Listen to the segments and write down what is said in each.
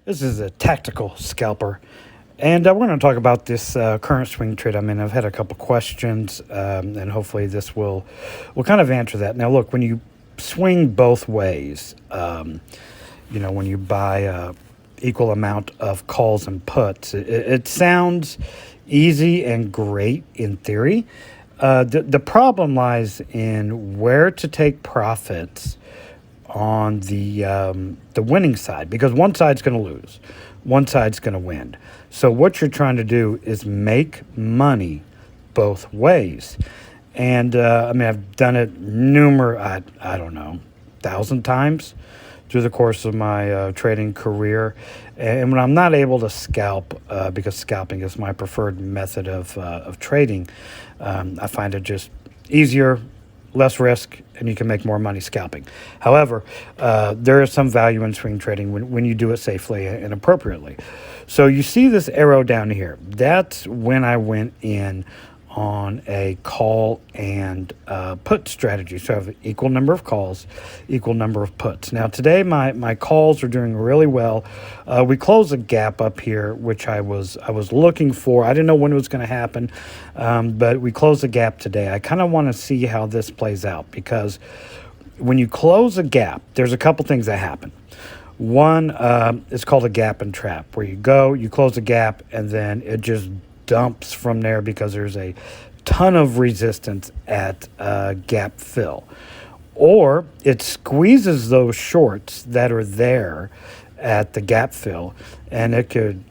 This is a tactical scalper, and we're going to talk about this current swing trade I'm in. I've had a couple questions, and hopefully this will kind of answer that. Now, look, when you swing both ways, when you buy a equal amount of calls and puts, it sounds easy and great in theory. The problem lies in where to take profits on the winning side, because one side's going to lose, one side's going to win. So what you're trying to do is make money both ways. And I've done it I don't know, 1,000 times through the course of my trading career. And when I'm not able to scalp, because scalping is my preferred method of trading, I find it just easier, less risk, and you can make more money scalping. However, there is some value in swing trading when you do it safely and appropriately. So you see this arrow down here. That's when I went in on a call and put strategy. So I have an equal number of calls, equal number of puts. Now today my calls are doing really well. We closed a gap up here, which I was looking for. I didn't know when it was going to happen, but we closed the gap today. I kind of want to see how this plays out, because when you close a gap, there's a couple things that happen. One is called a gap and trap, where you close a gap, and then it just dumps from there because there's a ton of resistance at gap fill. Or it squeezes those shorts that are there at the gap fill, and it could,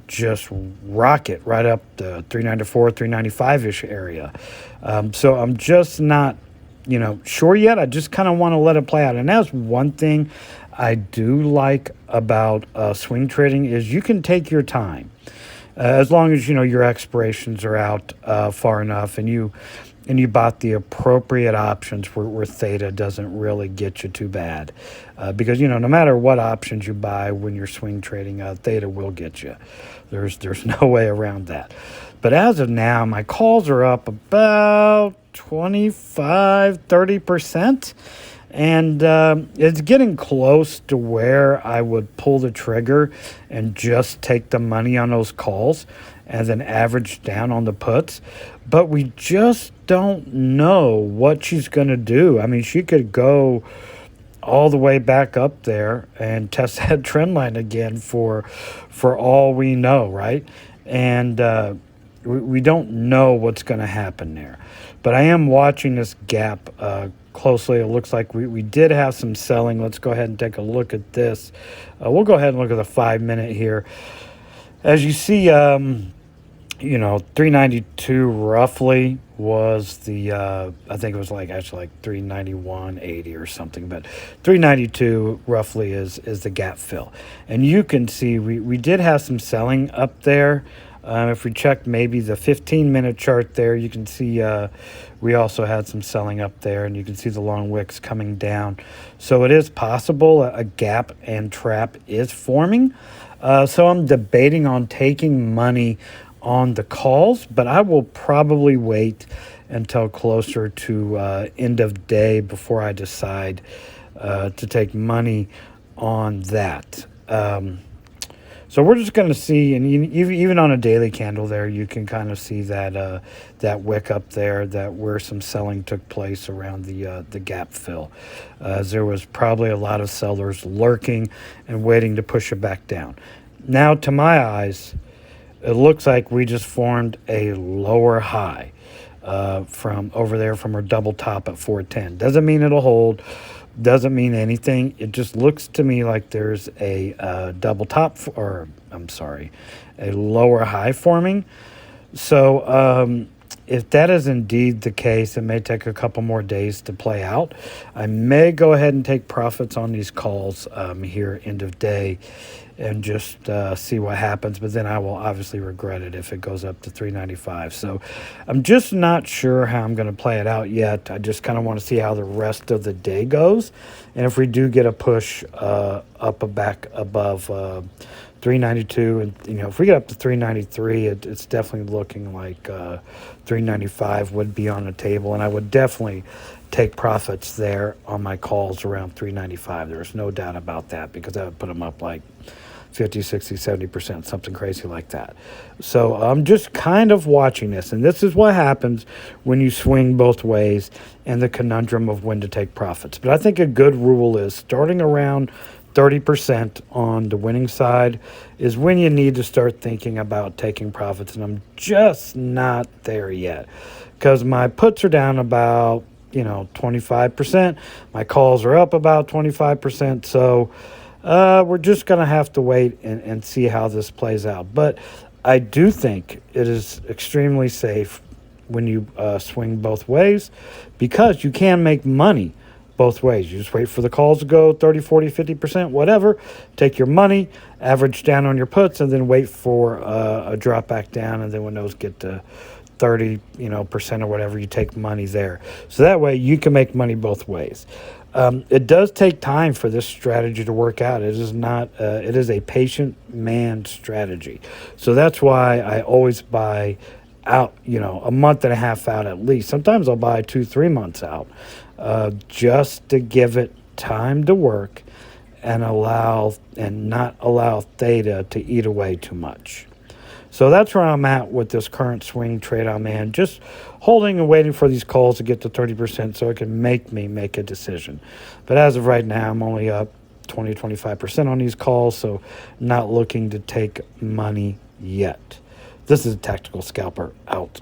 just rocket right up the 394, 395-ish area. So I'm just not, sure yet. I just kind of want to let it play out. And that's one thing I do like about swing trading, is you can take your time. As long as your expirations are out far enough, and you bought the appropriate options where theta doesn't really get you too bad, because no matter what options you buy when you're swing trading, theta will get you. There's no way around that. But as of now, my calls are up about 25-30%. And it's getting close to where I would pull the trigger and just take the money on those calls and then average down on the puts. But we just don't know what she's going to do. I mean, she could go all the way back up there and test that trend line again for all we know, right? And we don't know what's going to happen there. But I am watching this gap closely. It looks like we did have some selling. Let's go ahead and take a look at this. We'll go ahead and look at the 5-minute here. As you see, 392 roughly was the, I think it was actually 391.80 or something, but 392 roughly is the gap fill. And you can see we did have some selling up there. If we check maybe the 15-minute chart there, you can see we also had some selling up there, and you can see the long wicks coming down. So it is possible a gap and trap is forming. So I'm debating on taking money on the calls, but I will probably wait until closer to end of day before I decide to take money on that. So we're just going to see, and even on a daily candle there, you can kind of see that that wick up there, that where some selling took place around the gap fill. There was probably a lot of sellers lurking and waiting to push it back down. Now, to my eyes, it looks like we just formed a lower high from over there from our double top at 410. Doesn't mean it'll hold. Doesn't mean anything. It just looks to me like there's a double top, a lower high forming. So if that is indeed the case, it may take a couple more days to play out. I may go ahead and take profits on these calls here end of day and just see what happens. But then I will obviously regret it if it goes up to 395. So I'm just not sure how I'm going to play it out yet. I just kind of want to see how the rest of the day goes. And if we do get a push up and back above 392, and if we get up to 393, it's definitely looking like 395 would be on the table, and I would definitely take profits there on my calls around 395. There's no doubt about that, because I would put them up like 50, 60, 70%, something crazy like that. So I'm just kind of watching this. And this is what happens when you swing both ways and the conundrum of when to take profits. But I think a good rule is starting around 30% on the winning side is when you need to start thinking about taking profits. And I'm just not there yet because my puts are down about 25%. My calls are up about 25%. So we're just going to have to wait and see how this plays out. But I do think it is extremely safe when you swing both ways because you can make money both ways. You just wait for the calls to go 30, 40, 50%, whatever. Take your money, average down on your puts, and then wait for a drop back down. And then when those get to 30, percent or whatever, you take money there. So that way you can make money both ways. It does take time for this strategy to work out. It is not. It is a patient man strategy. So that's why I always buy out. A month and a half out at least. Sometimes I'll buy 2-3 months out, just to give it time to work and not allow theta to eat away too much. So that's where I'm at with this current swing trade I'm in. Just holding and waiting for these calls to get to 30% so it can make me make a decision. But as of right now, I'm only up 20, 25% on these calls, so not looking to take money yet. This is a Tactical Scalper out.